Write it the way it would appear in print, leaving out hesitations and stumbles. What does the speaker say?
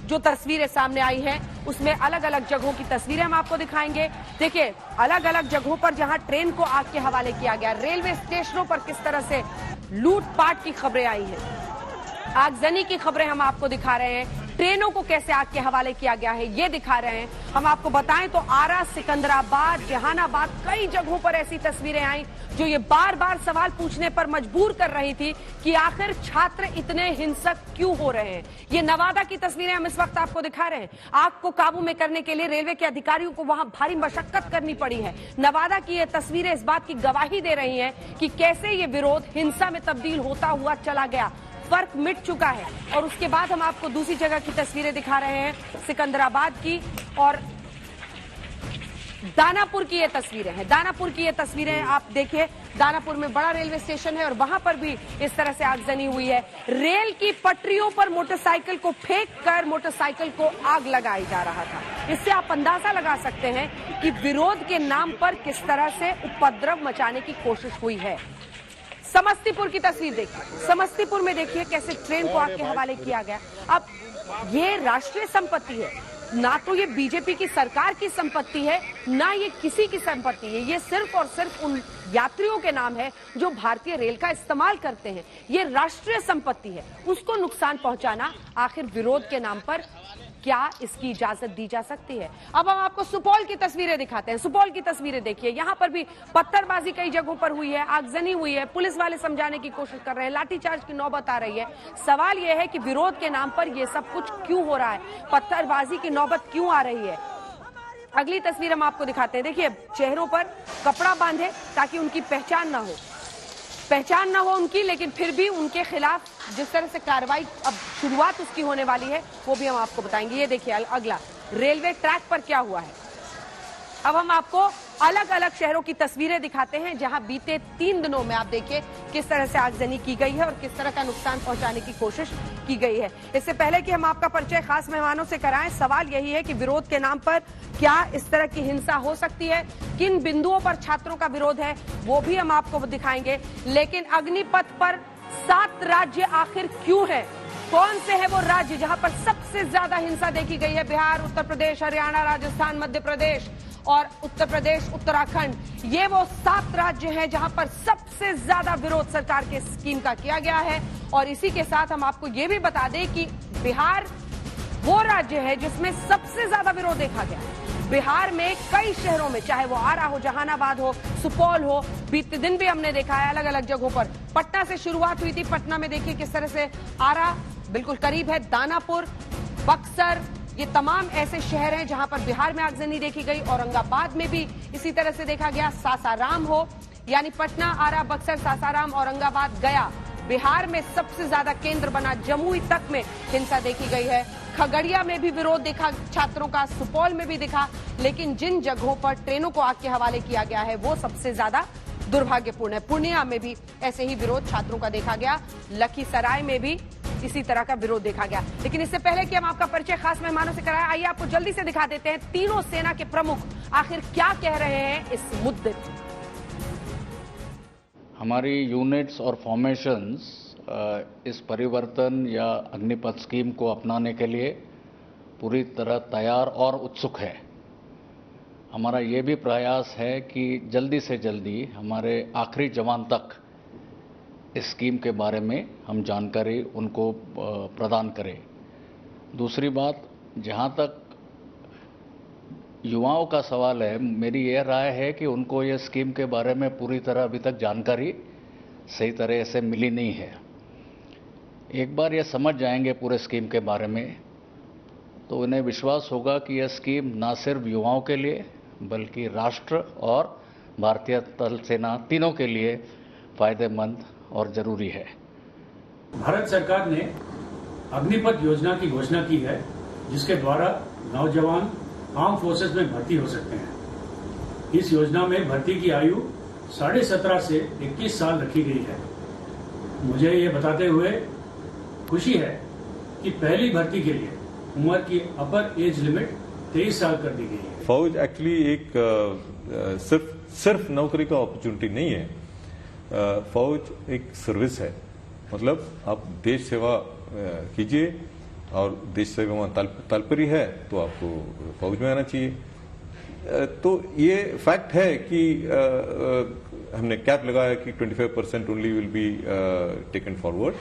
जो तस्वीरें सामने आई हैं उसमें अलग अलग जगहों की तस्वीरें हम आपको दिखाएंगे। देखिए, अलग अलग जगहों पर जहां ट्रेन को आग के हवाले किया गया, रेलवे स्टेशनों पर किस तरह से लूटपाट की खबरें आई हैं, आगजनी की खबरें हम आपको दिखा रहे हैं, ट्रेनों को कैसे आग के हवाले किया गया है ये दिखा रहे हैं। हम आपको बताएं तो आरा, सिकंदराबाद, जहानाबाद, कई जगहों पर ऐसी तस्वीरें आई जो ये बार बार सवाल पूछने पर मजबूर कर रही थी कि आखिर छात्र इतने हिंसक क्यों हो रहे हैं। ये नवादा की तस्वीरें हम इस वक्त आपको दिखा रहे हैं। आग को काबू में करने के लिए रेलवे के अधिकारियों को वहां भारी मशक्कत करनी पड़ी है। नवादा की ये तस्वीरें इस बात की गवाही दे रही हैं कि कैसे ये विरोध हिंसा में तब्दील होता हुआ चला गया, फर्क मिट चुका है। और उसके बाद हम आपको दूसरी जगह की तस्वीरें दिखा रहे हैं, सिकंदराबाद की और दानापुर की ये तस्वीरें हैं। दानापुर की ये तस्वीरें आप देखिए, दानापुर में बड़ा रेलवे स्टेशन है और वहां पर भी इस तरह से आगजनी हुई है। रेल की पटरियों पर मोटरसाइकिल को फेंक कर मोटरसाइकिल को आग लगाई जा रहा था। इससे आप अंदाजा लगा सकते हैं कि विरोध के नाम पर किस तरह से उपद्रव मचाने की कोशिश हुई है। समस्तीपुर की तस्वीर देखिए, समस्तीपुर में देखिए कैसे ट्रेन को आग के हवाले किया गया। अब ये राष्ट्रीय संपत्ति है, ना तो ये बीजेपी की सरकार की संपत्ति है, ना ये किसी की संपत्ति है। ये सिर्फ और सिर्फ उन यात्रियों के नाम है जो भारतीय रेल का इस्तेमाल करते हैं। ये राष्ट्रीय संपत्ति है, उसको नुकसान पहुंचाना आखिर विरोध के नाम पर क्या इसकी इजाजत दी जा सकती है। अब हम आपको सुपौल की तस्वीरें दिखाते हैं। सुपौल की तस्वीरें देखिए, यहां पर भी पत्थरबाजी कई जगहों पर हुई है, आगजनी हुई है, पुलिस वाले समझाने की कोशिश कर रहे हैं, लाठीचार्ज की नौबत आ रही है। सवाल यह है कि विरोध के नाम पर यह सब कुछ क्यों हो रहा है, पत्थरबाजी की नौबत क्यों आ रही है। अगली तस्वीर हम आपको दिखाते हैं। देखिए, चेहरों पर कपड़ा बांधे ताकि उनकी पहचान ना हो उनकी, लेकिन फिर भी उनके खिलाफ जिस तरह से कार्रवाई अब शुरुआत उसकी होने वाली है वो भी हम आपको बताएंगे। ये देखिए अगला, रेलवे ट्रैक पर क्या हुआ है। अब हम आपको अलग अलग शहरों की तस्वीरें दिखाते हैं जहां बीते 3 दिनों में आप देखिए किस तरह से आगजनी की गई है और किस तरह का नुकसान पहुंचाने की कोशिश की गई है। इससे पहले कि हम आपका परिचय खास मेहमानों से कराएं, सवाल यही है कि विरोध के नाम पर क्या इस तरह की हिंसा हो सकती है, किन बिंदुओं पर छात्रों का विरोध है वो भी हम आपको दिखाएंगे। लेकिन अग्निपथ पर 7 राज्य आखिर क्यों है, कौन से है वो राज्य जहां पर सबसे ज्यादा हिंसा देखी गई है। बिहार, उत्तर प्रदेश, हरियाणा, राजस्थान, मध्य प्रदेश और उत्तर प्रदेश, उत्तराखंड, ये वो 7 राज्य हैं जहां पर सबसे ज्यादा विरोध सरकार के स्कीम का किया गया है। और इसी के साथ हम आपको ये भी बता दें कि बिहार वो राज्य है जिसमें सबसे ज्यादा विरोध देखा गया। बिहार में कई शहरों में, चाहे वो आरा हो, जहानाबाद हो, सुपौल हो, बीते दिन भी हमने देखा है अलग अलग जगहों पर। पटना से शुरुआत हुई थी, पटना में देखिए किस तरह से आरा बिल्कुल करीब है, दानापुर, बक्सर, ये तमाम ऐसे शहर हैं जहां पर बिहार में आगजनी देखी गई। औरंगाबाद में भी इसी तरह से देखा गया। सासाराम हो, यानी पटना, आरा, बक्सर, सासाराम, औरंगाबाद, गया, बिहार में सबसे ज्यादा केंद्र बना जमुई तक में हिंसा देखी गई है। खगड़िया में भी विरोध देखा छात्रों का, सुपौल में भी दिखा। लेकिन जिन जगहों पर ट्रेनों को आग के हवाले किया गया है वो सबसे ज्यादा दुर्भाग्यपूर्ण है। पूर्णिया में भी ऐसे ही विरोध छात्रों का देखा गया, लखीसराय में भी इसी तरह का विरोध देखा गया। लेकिन इससे पहले कि हम आपका परिचय खास मेहमानों से कराएं, आइए आपको जल्दी से दिखा देते हैं तीनों सेना के प्रमुख आखिर क्या कह रहे हैं इस मुद्दे पर। हमारी यूनिट्स और फॉर्मेशंस इस परिवर्तन या अग्निपथ स्कीम को अपनाने के लिए पूरी तरह तैयार और उत्सुक है। हमारा ये भी प्रयास है कि जल्दी से जल्दी हमारे आखिरी जवान तक इस स्कीम के बारे में हम जानकारी उनको प्रदान करें। दूसरी बात, जहाँ तक युवाओं का सवाल है, मेरी यह राय है कि उनको ये स्कीम के बारे में पूरी तरह अभी तक जानकारी सही तरह से मिली नहीं है। एक बार ये समझ जाएंगे पूरे स्कीम के बारे में तो उन्हें विश्वास होगा कि यह स्कीम न सिर्फ युवाओं के लिए बल्कि राष्ट्र और भारतीय थल सेना तीनों के लिए फायदेमंद और जरूरी है। भारत सरकार ने अग्निपथ योजना की घोषणा की है जिसके द्वारा नौजवान आर्म फोर्सेस में भर्ती हो सकते हैं। इस योजना में भर्ती की आयु 17.5 से 21 साल रखी गई है। मुझे ये बताते हुए खुशी है कि पहली भर्ती के लिए उम्र की अपर एज लिमिट 23 साल कर दी गई है। फौज एक्चुअली एक सिर्फ नौकरी का अपॉर्चुनिटी नहीं है। फौज एक सर्विस है, मतलब आप देश सेवा कीजिए, और देश सेवा में तात्पर्य है तो आपको फौज में आना चाहिए। तो ये फैक्ट है कि हमने कैप लगाया कि 25% only will be taken forward.